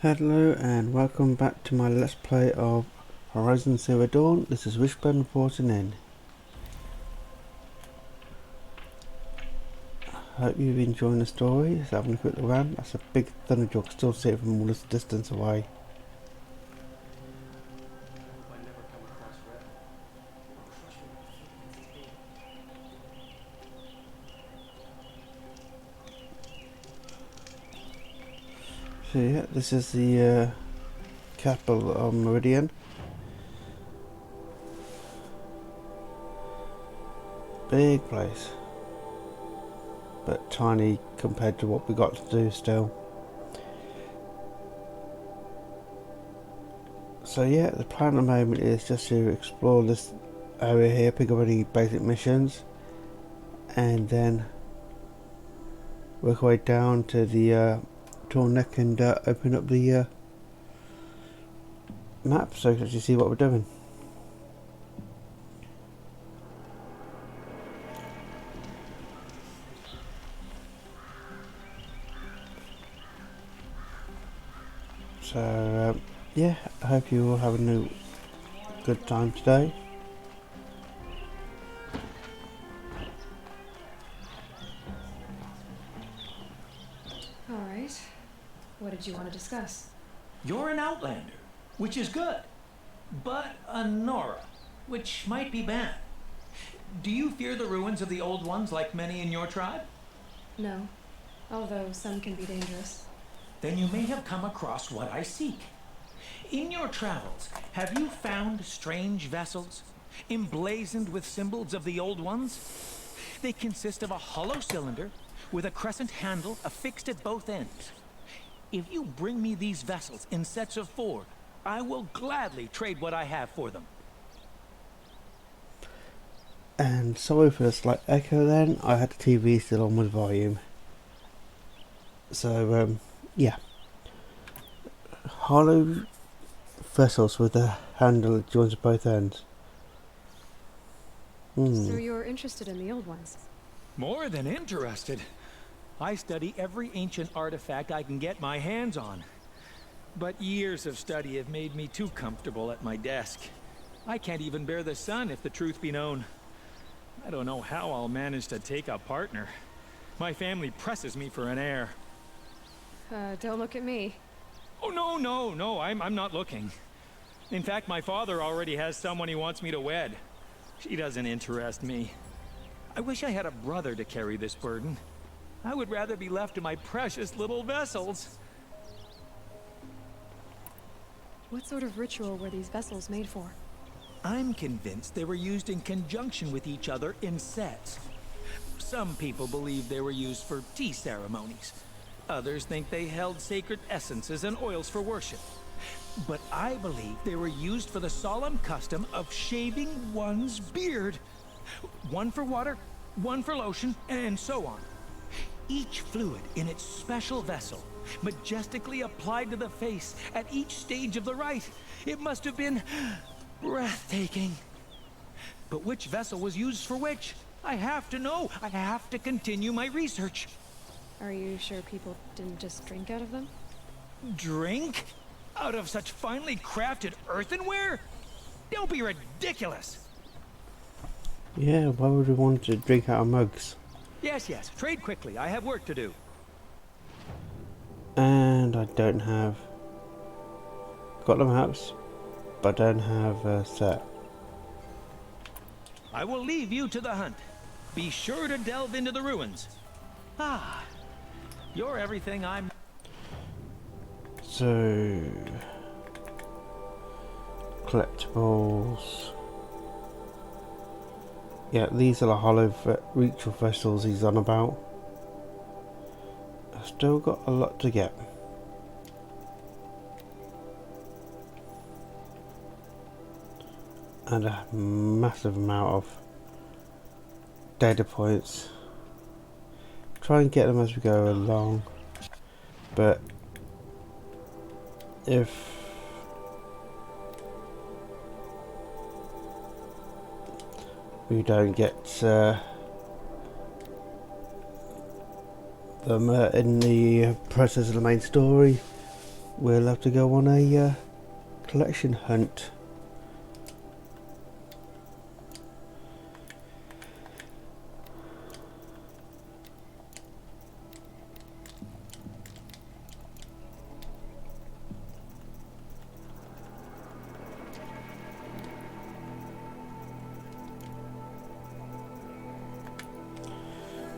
Hello and welcome back to my Let's Play of Horizon Zero Dawn. This is Wishblend reporting in. Hope you've been enjoying the story. Just having a quick look around. That's a big Thunderjaw. I can still see it from all this distance away. So yeah, this is the capital of Meridian. Big place, but tiny compared to what we got to do still. So yeah, the plan at the moment is just to explore this area here, pick up any basic missions, and then work our way down to the Torn Neck and open up the map so you can actually see what we're doing. So yeah, I hope you all have a good time today. All right. What did you want to discuss? You're an outlander, which is good, but a Nora, which might be bad. Do you fear the ruins of the old ones like many in your tribe? No, although some can be dangerous. Then you may have come across what I seek. In your travels, have you found strange vessels, emblazoned with symbols of the old ones? They consist of a hollow cylinder with a crescent handle affixed at both ends. If you bring me these vessels in sets of 4, I will gladly trade what I have for them. And sorry for the slight echo then, I had the TV still on with volume. So yeah. Hollow vessels with a handle that joins at both ends. So you're interested in the old ones? More than interested. I study every ancient artifact I can get my hands on. But years of study have made me too comfortable at my desk. I can't even bear the sun, if the truth be known. I don't know how I'll manage to take a partner. My family presses me for an heir. Don't look at me. Oh, no, I'm not looking. In fact, my father already has someone he wants me to wed. She doesn't interest me. I wish I had a brother to carry this burden. I would rather be left to my precious little vessels. What sort of ritual were these vessels made for? I'm convinced they were used in conjunction with each other in sets. Some people believe they were used for tea ceremonies. Others think they held sacred essences and oils for worship. But I believe they were used for the solemn custom of shaving one's beard. One for water, one for lotion, and so on. Each fluid in its special vessel, majestically applied to the face at each stage of the rite. It must have been breathtaking. But which vessel was used for which? I have to know. I have to continue my research. Are you sure people didn't just drink out of them? Drink? Out of such finely crafted earthenware? Don't be ridiculous. Yeah, why would we want to drink out of mugs? Yes, trade quickly. I have work to do. And I don't have... Got the maps, but I don't have a set. I will leave you to the hunt. Be sure to delve into the ruins. Ah, you're everything I'm... So... Collectibles... Yeah, these are the hollow ritual vessels he's on about. I've still got a lot to get. And a massive amount of data points. Try and get them as we go along. But if we don't get them in the process of the main story, we'll have to go on a collection hunt.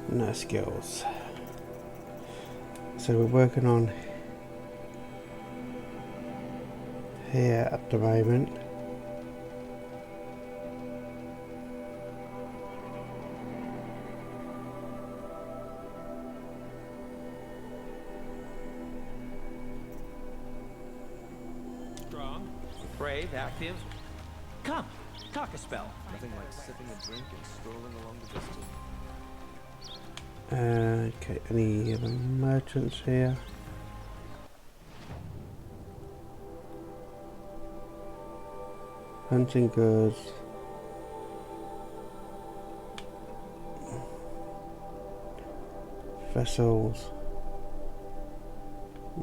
No skills. So we're working on here at the moment. Strong, brave, active. Come, talk a spell. Nothing like sipping a drink and strolling along the distance. Okay, any other merchants here? Hunting goods. Vessels.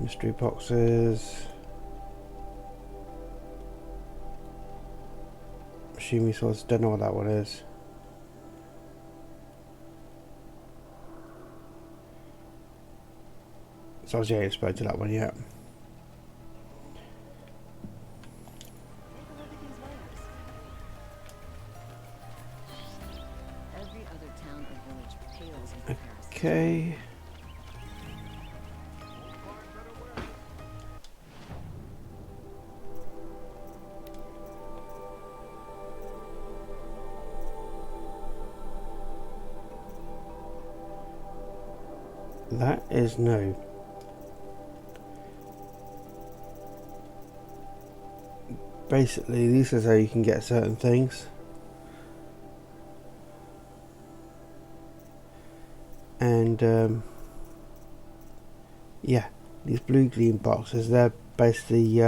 Mystery boxes. Shimi swords, don't know what that one is. So I was ain't spoke to that one yet. Every other town or village pales in comparison. Okay. That is no. Basically, this is how you can get certain things. And yeah, these blue gleam boxes, they're basically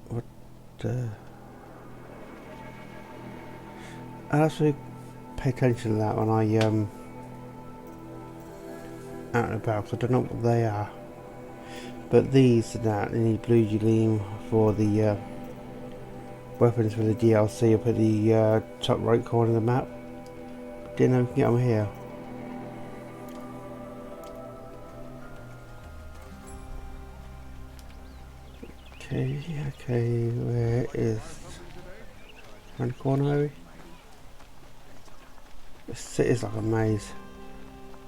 what I'll actually pay attention to that when I out and about, because I don't know what they are. But these and that, they need blue gleam for the weapons for the DLC up at the top right corner of the map. Didn't know we can get them here. Okay, where is... around the corner maybe? This is like a maze.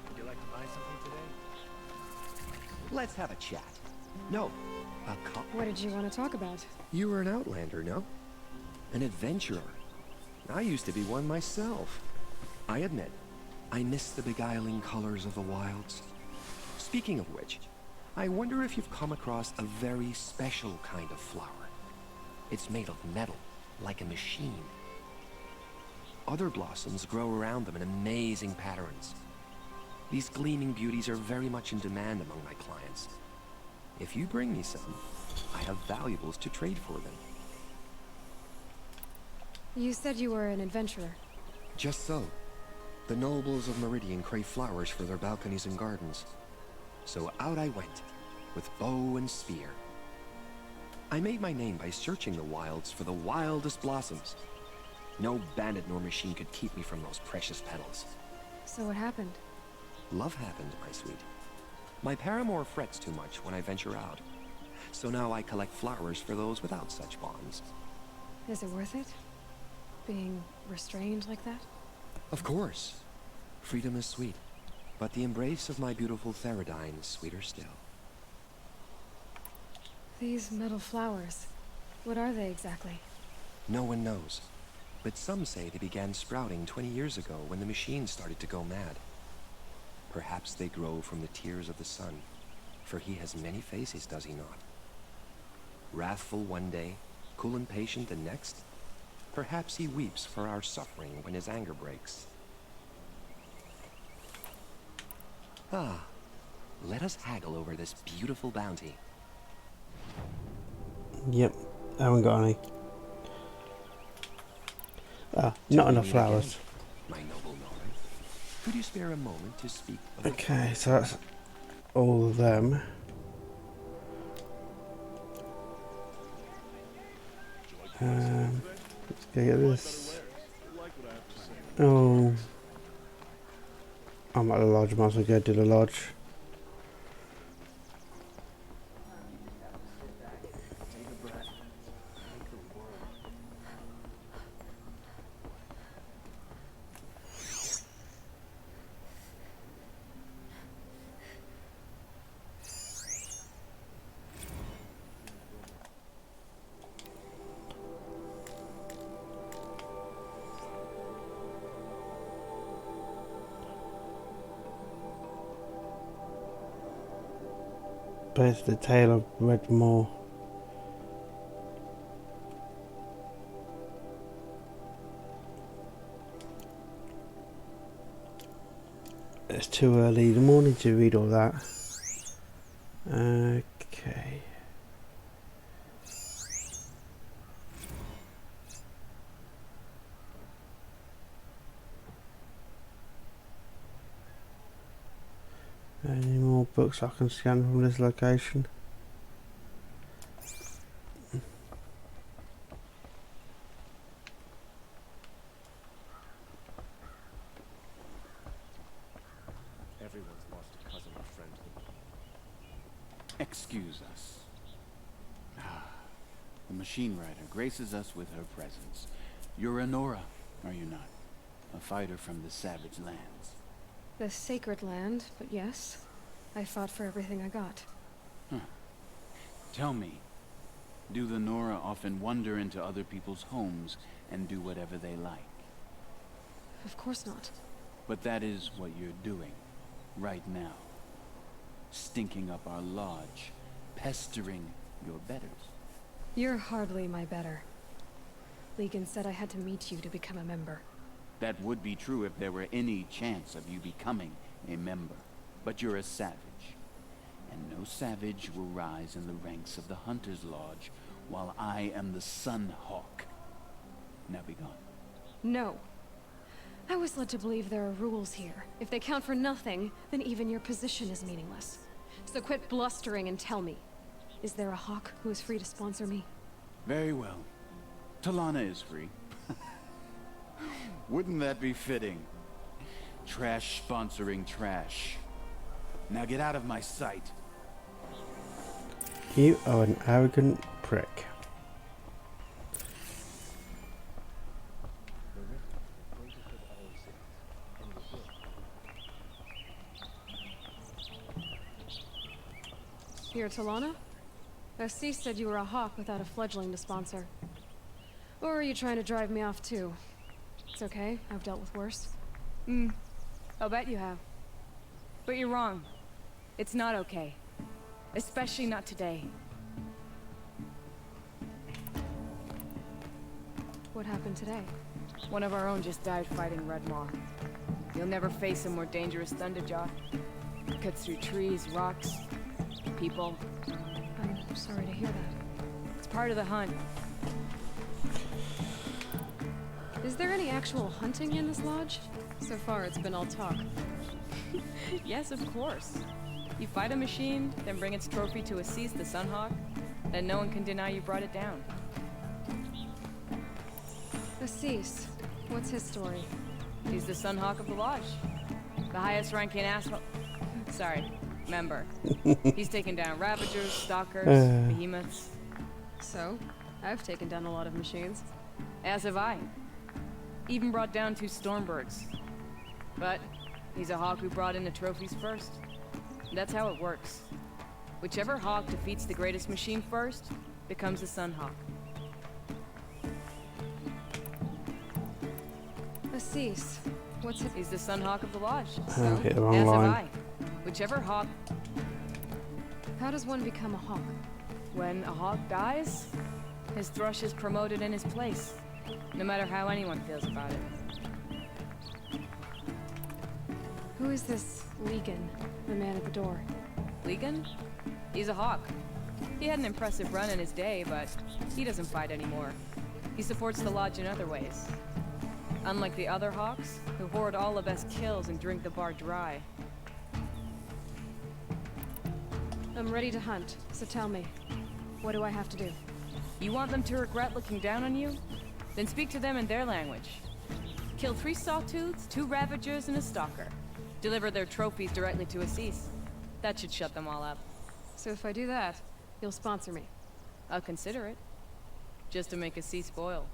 Would you like to buy something today? Let's have a chat. No, a cup. What did you want to talk about? You were an outlander, no? An adventurer. I used to be one myself. I admit, I miss the beguiling colors of the wilds. Speaking of which, I wonder if you've come across a very special kind of flower. It's made of metal, like a machine. Other blossoms grow around them in amazing patterns. These gleaming beauties are very much in demand among my clients. If you bring me some, I have valuables to trade for them. You said you were an adventurer. Just so. The nobles of Meridian crave flowers for their balconies and gardens. So out I went, with bow and spear. I made my name by searching the wilds for the wildest blossoms. No bandit nor machine could keep me from those precious petals. So what happened? Love happened, my sweet. My paramour frets too much when I venture out. So now I collect flowers for those without such bonds. Is it worth it? Being restrained like that? Of course. Freedom is sweet. But the embrace of my beautiful Theridyne is sweeter still. These metal flowers, what are they exactly? No one knows. But some say they began sprouting 20 years ago when the machine started to go mad. Perhaps they grow from the tears of the sun, for he has many faces, does he not? Wrathful one day, cool and patient the next. Perhaps he weeps for our suffering when his anger breaks. Ah, let us haggle over this beautiful bounty. Yep, I haven't got any. Not enough flowers. My noble Nora, could you spare a moment to speak of Okay, so that's all of them. Let's get this. Oh, I'm at the lodge. Might as well go to the lodge. But it's the tale of Red Moor. It's too early in the morning to read all that. Okay. Any more books I can scan from this location? Everyone's lost a cousin or friend. Excuse us. The machine rider graces us with her presence. You're Ronora, are you not? A fighter from the savage lands. The sacred land, but yes. I fought for everything I got. Tell me, do the Nora often wander into other people's homes and do whatever they like? Of course not. But that is what you're doing, right now. Stinking up our lodge, pestering your betters. You're hardly my better. Legan said I had to meet you to become a member. That would be true if there were any chance of you becoming a member. But you're a savage. And no savage will rise in the ranks of the Hunter's Lodge while I am the Sunhawk. Now be gone. No. I was led to believe there are rules here. If they count for nothing, then even your position is meaningless. So quit blustering and tell me. Is there a hawk who is free to sponsor me? Very well. Talana is free. Wouldn't that be fitting? Trash sponsoring trash. Now get out of my sight. You are an arrogant prick. You're Talana? Assis said you were a hawk without a fledgling to sponsor. Or are you trying to drive me off too? It's okay, I've dealt with worse. I'll bet you have. But you're wrong. It's not okay. Especially not today. What happened today? One of our own just died fighting Red Maw. You'll never face a more dangerous Thunderjaw. Cuts through trees, rocks, people. I'm sorry to hear that. It's part of the hunt. Is there any actual hunting in this lodge? So far, it's been all talk. Yes, of course. You fight a machine, then bring its trophy to Assis the Sunhawk, then no one can deny you brought it down. Assis, what's his story? He's the Sunhawk of the Lodge. The highest ranking asshole. Sorry, member. He's taken down Ravagers, Stalkers, Behemoths. So, I've taken down a lot of machines. As have I. Even brought down 2 Stormbirds. But he's a hawk who brought in the trophies first. That's how it works. Whichever hawk defeats the greatest machine first becomes the Sunhawk. Assis, what's his... He's the Sunhawk of the Lodge. I hit the wrong As have line. I. Whichever hawk... How does one become a hawk? When a hawk dies, his thrush is promoted in his place. No matter how anyone feels about it. Who is this Legan, the man at the door? Legan? He's a hawk. He had an impressive run in his day, but he doesn't fight anymore. He supports the lodge in other ways. Unlike the other hawks, who hoard all the best kills and drink the bar dry. I'm ready to hunt, so tell me, what do I have to do? You want them to regret looking down on you? Then speak to them in their language. Kill 3 sawtooths, 2 ravagers, and a stalker. Deliver their trophies directly to Assis. That should shut them all up. So if I do that, you'll sponsor me. I'll consider it. Just to make Assis spoil.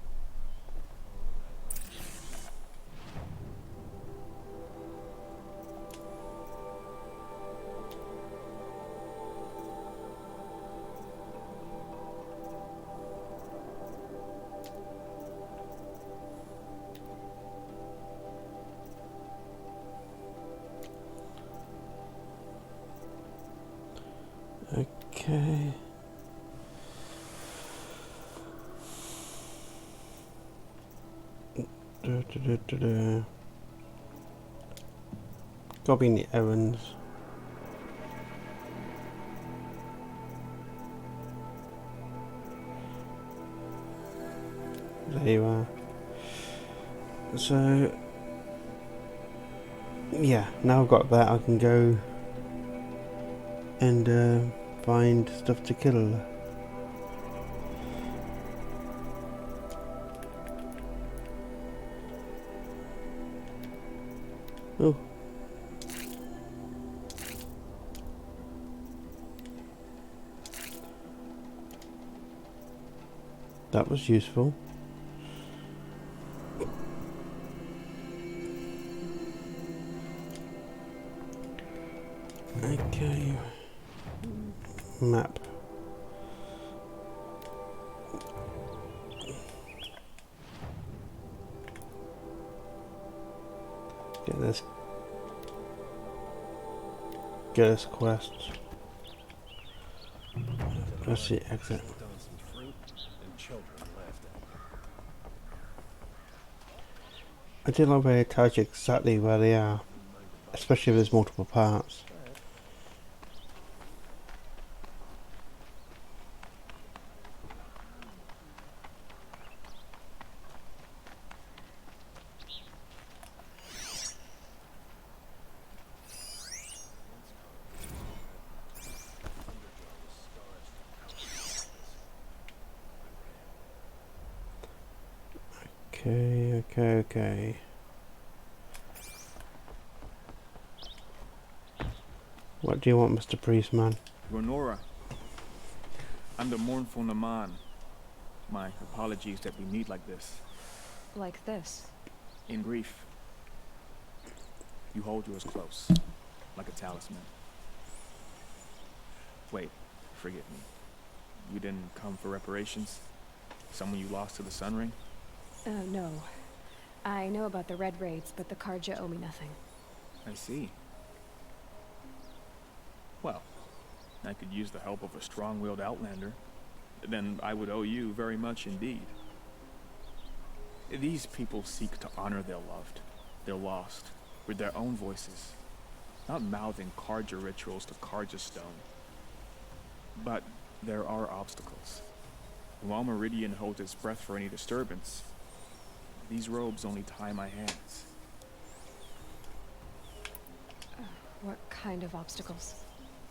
Okay. Gotta be in the errands. There you are. So, yeah, now I've got that, I can go and find stuff to kill. Oh. That was useful. Okay. Map. Get this quest. Let's see, exit. I do love where it tells you exactly where they are, especially if there's multiple parts. Okay. What do you want, Mr. Priestman? Ronora, I'm the mournful Naman. My apologies that we meet like this. Like this. In grief. You hold yours close, like a talisman. Wait, forgive me. You didn't come for reparations? Someone you lost to the Sun Ring? No. I know about the Red Raids, but the Karja owe me nothing. I see. Well, I could use the help of a strong-willed outlander. Then I would owe you very much indeed. These people seek to honor their loved, their lost, with their own voices, not mouthing Karja rituals to Karja stone. But there are obstacles. While Meridian holds its breath for any disturbance, these robes only tie my hands. What kind of obstacles?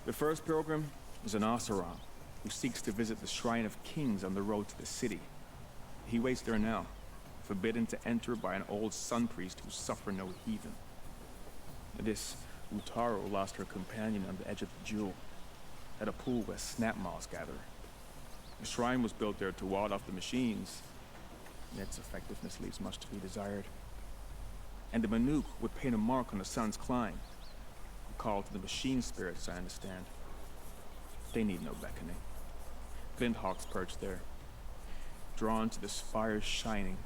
The first pilgrim is an Oseram who seeks to visit the Shrine of Kings on the road to the city. He waits there now, forbidden to enter by an old sun priest who suffer no heathen. This Utaro lost her companion on the edge of the jewel, at a pool where snap moths gather. The shrine was built there to ward off the machines. Its effectiveness leaves much to be desired. And the Manuk would paint a mark on the sun's climb. A call to the machine spirits, I understand. They need no beckoning. Glint hawks perch there, drawn to the spires shining.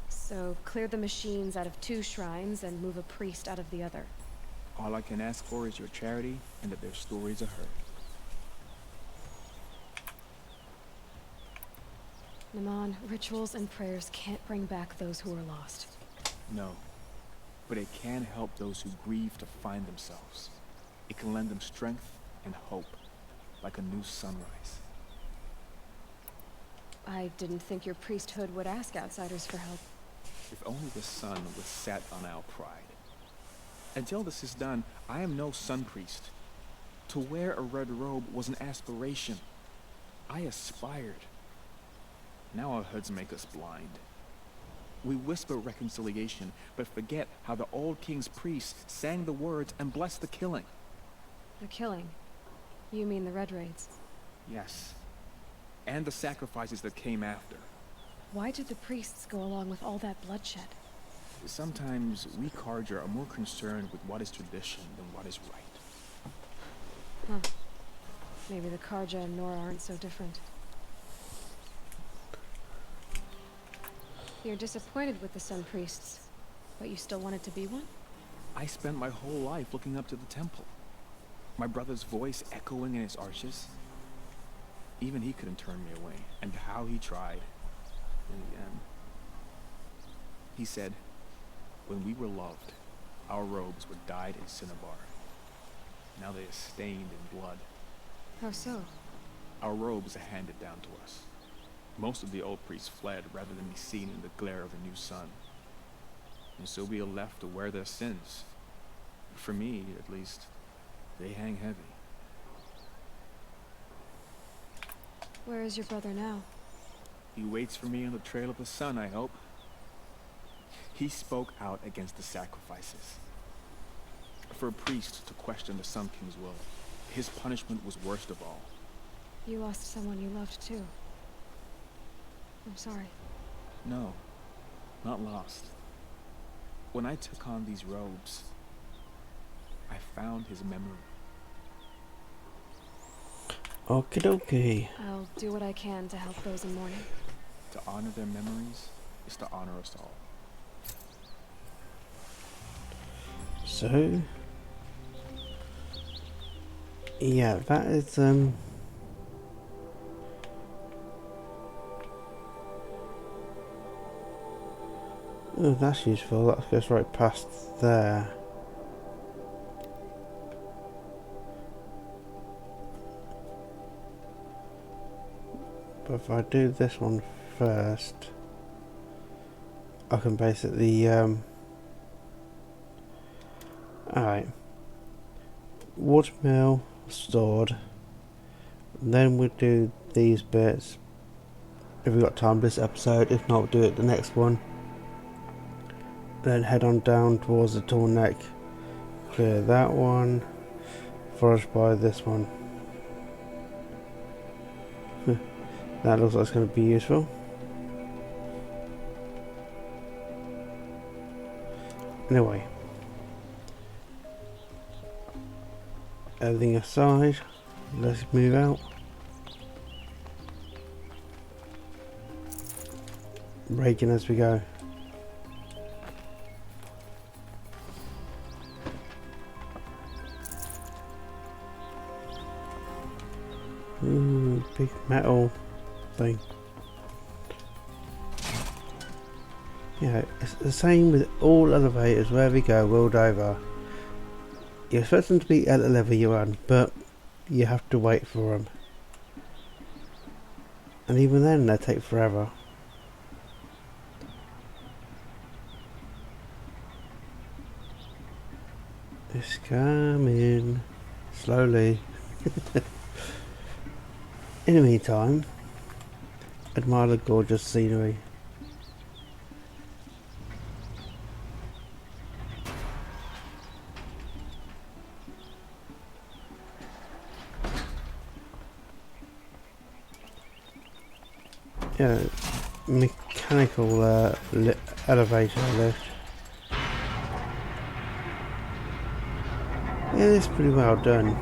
So, clear the machines out of 2 shrines and move a priest out of the other. All I can ask for is your charity and that their stories are heard. Naman, rituals and prayers can't bring back those who are lost. No, but it can help those who grieve to find themselves. It can lend them strength and hope, like a new sunrise. I didn't think your priesthood would ask outsiders for help. If only the sun was set on our pride. Until this is done, I am no sun priest. To wear a red robe was an aspiration. I aspired. Now our hoods make us blind. We whisper reconciliation, but forget how the old king's priests sang the words and blessed the killing. The killing? You mean the Red Raids? Yes. And the sacrifices that came after. Why did the priests go along with all that bloodshed? Sometimes we Karja are more concerned with what is tradition than what is right. Huh. Maybe the Karja and Nora aren't so different. You're disappointed with the Sun Priests, but you still wanted to be one? I spent my whole life looking up to the temple. My brother's voice echoing in its arches. Even he couldn't turn me away, and how he tried. In the end. He said, when we were loved, our robes were dyed in cinnabar. Now they are stained in blood. How so? Our robes are handed down to us. Most of the old priests fled rather than be seen in the glare of the new sun. And so we are left to wear their sins. For me, at least, they hang heavy. Where is your brother now? He waits for me on the trail of the sun, I hope. He spoke out against the sacrifices. For a priest to question the Sun King's will, his punishment was worst of all. You lost someone you loved too. I'm sorry. No, not lost. When I took on these robes, I found his memory. Okie dokie. I'll do what I can to help those in mourning. To honor their memories is to honor us all. So, yeah, that is oh, that's useful. That goes right past there. But if I do this one first, I can basically alright, watermill stored, and then we'll do these bits if we've got time this episode. If not, we'll do it the next one. Then head on down towards the tall neck, clear that one, forage by this one. That looks like it's going to be useful. Anyway, everything aside, let's move out. Raking as we go. Big metal thing. Yeah, it's the same with all elevators where we go world over. You expect them to be at the level you're on, but you have to wait for them. And even then they take forever. It's coming slowly. In the meantime, admire the gorgeous scenery. Yeah, mechanical elevator lift. Yeah, it's pretty well done.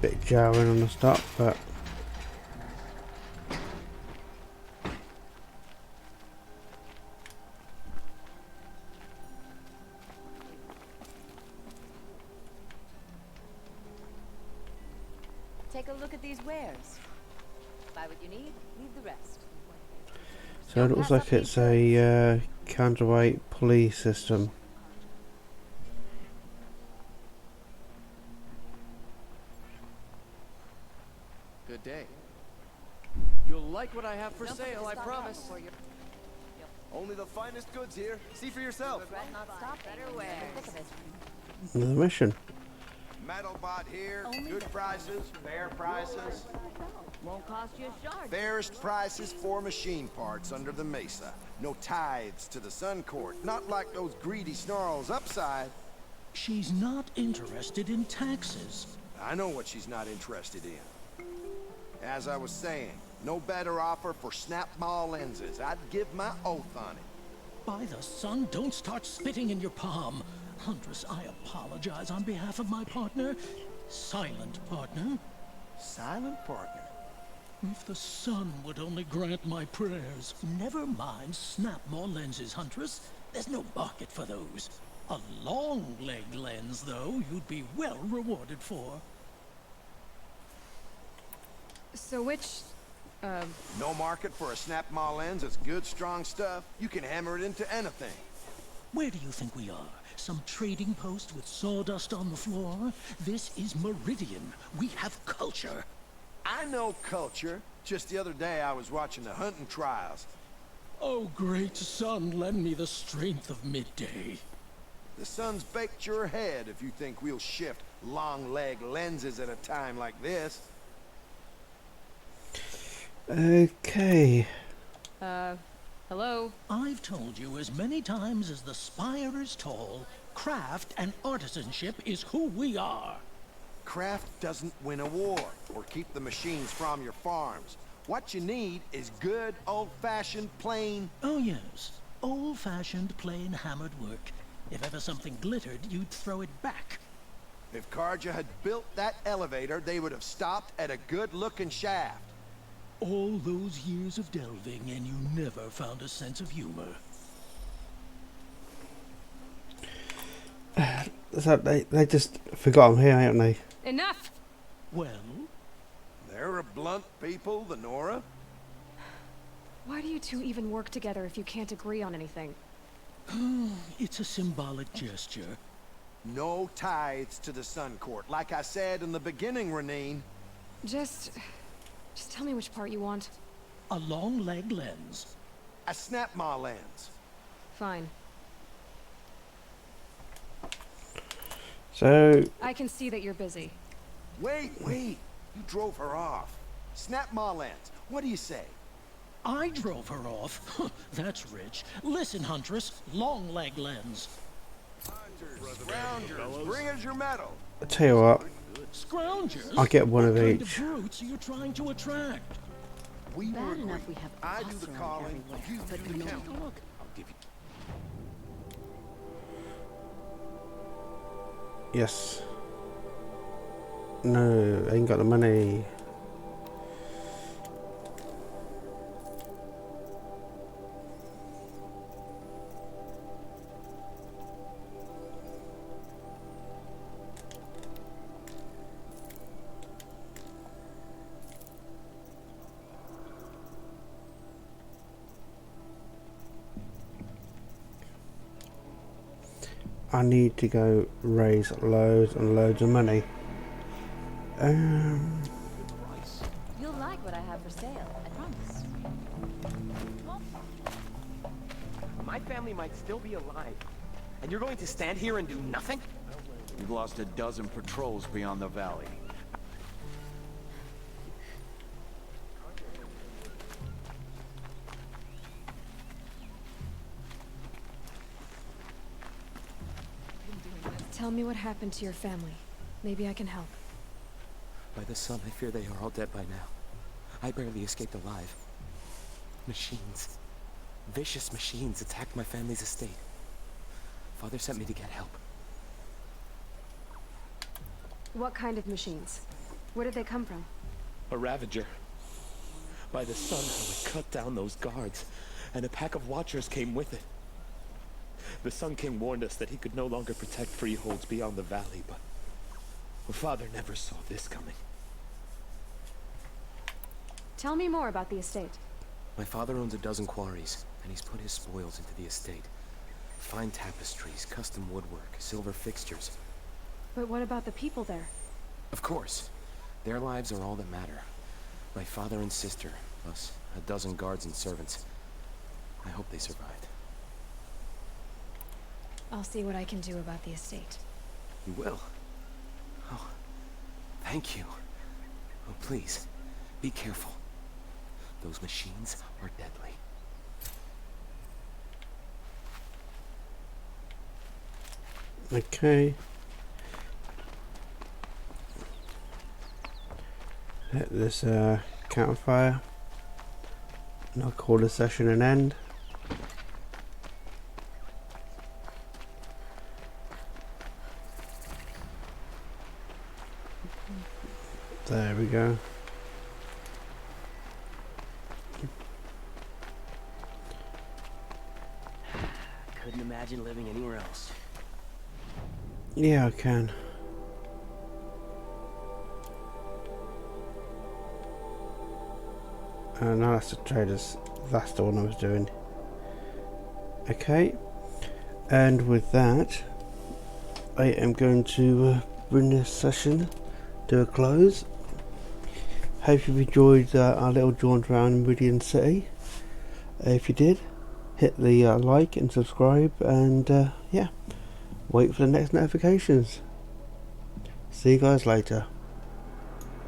Bit jarring on the stop, but Take a look at these wares. Buy what you need, leave the rest. so it looks like it's a counterweight police system. Good day. You'll like what I have for sale, I promise. Only the finest goods here. See for yourself. Another mission. Metal bot here, good prices, fair prices. Won't cost you a shard. Fairest prices for machine parts under the mesa. No tithes to the Sun Court, not like those greedy snarls upside. She's not interested in taxes. I know what she's not interested in. As I was saying, no better offer for snap maw lenses. I'd give my oath on it. By the sun, don't start spitting in your palm. Huntress, I apologize on behalf of my partner. Silent partner. Silent partner? If the sun would only grant my prayers. Never mind snap more lenses, Huntress. There's no market for those. A long leg lens, though, you'd be well rewarded for. So which, No market for a snap maw lens. It's good, strong stuff. You can hammer it into anything. Where do you think we are? Some trading post with sawdust on the floor? This is Meridian. We have culture. I know culture. Just the other day I was watching the hunting trials. Oh, great sun, lend me the strength of midday. The sun's baked your head if you think we'll shift long leg lenses at a time like this. Okay. Hello? I've told you as many times as the spire is tall, craft and artisanship is who we are. Craft doesn't win a war or keep the machines from your farms. What you need is good, old-fashioned, plain... Oh yes, old-fashioned, plain hammered work. If ever something glittered, you'd throw it back. If Karja had built that elevator, they would have stopped at a good-looking shaft. All those years of delving, and you never found a sense of humor. So they just forgot I'm here, haven't they? enough! Well, They're a blunt people, the Nora. Why do you two even work together if you can't agree on anything? it's a symbolic gesture. No tithes to the Sun Court. Like I said in the beginning, Renine. Just tell me which part you want. A long leg lens. A snap maw lens. Fine. So I can see that you're busy. Wait. You drove her off. Snap maw lens. What do you say? I drove her off. That's rich. Listen, Huntress, long leg lens. Rounders, bring us your medal. I tell you what, Scroungers? I'll get one of What kind each. of brutes are you trying to attract? We Bad were enough agreed. we have I do us the around calling, everywhere, you but do the no. counting. Look, I'll give you... Yes. No, I ain't got the money. I need to go raise loads and loads of money. You'll like what I have for sale, I promise. My family might still be alive. And you're going to stand here and do nothing? We've lost a dozen patrols beyond the valley. Tell me what happened to your family. Maybe I can help. By the sun, I fear they are all dead by now. I barely escaped alive. Machines. Vicious machines attacked my family's estate. Father sent me to get help. What kind of machines? Where did they come from? A Ravager. By the sun, how it cut down those guards, and a pack of watchers came with it. The Sun King warned us that he could no longer protect freeholds beyond the valley, but Father never saw this coming. Tell me more about the estate. My father owns a dozen quarries, and he's put his spoils into the estate. Fine tapestries, custom woodwork, silver fixtures. But what about the people there? Of course. Their lives are all that matter. My father and sister, plus a dozen guards and servants. I hope they survived. I'll see what I can do about the estate. You will? Oh, thank you. Oh, please, be careful. Those machines are deadly. Okay. Hit this campfire. And I'll call the session an end. There we go. Couldn't imagine living anywhere else. Yeah, I can. No, that's the traders. That's the one I was doing. Okay. And with that, I am going to bring this session to a close. Hope you've enjoyed our little jaunt around Meridian City. If you did, hit the like and subscribe, and yeah, wait for the next notifications. See you guys later.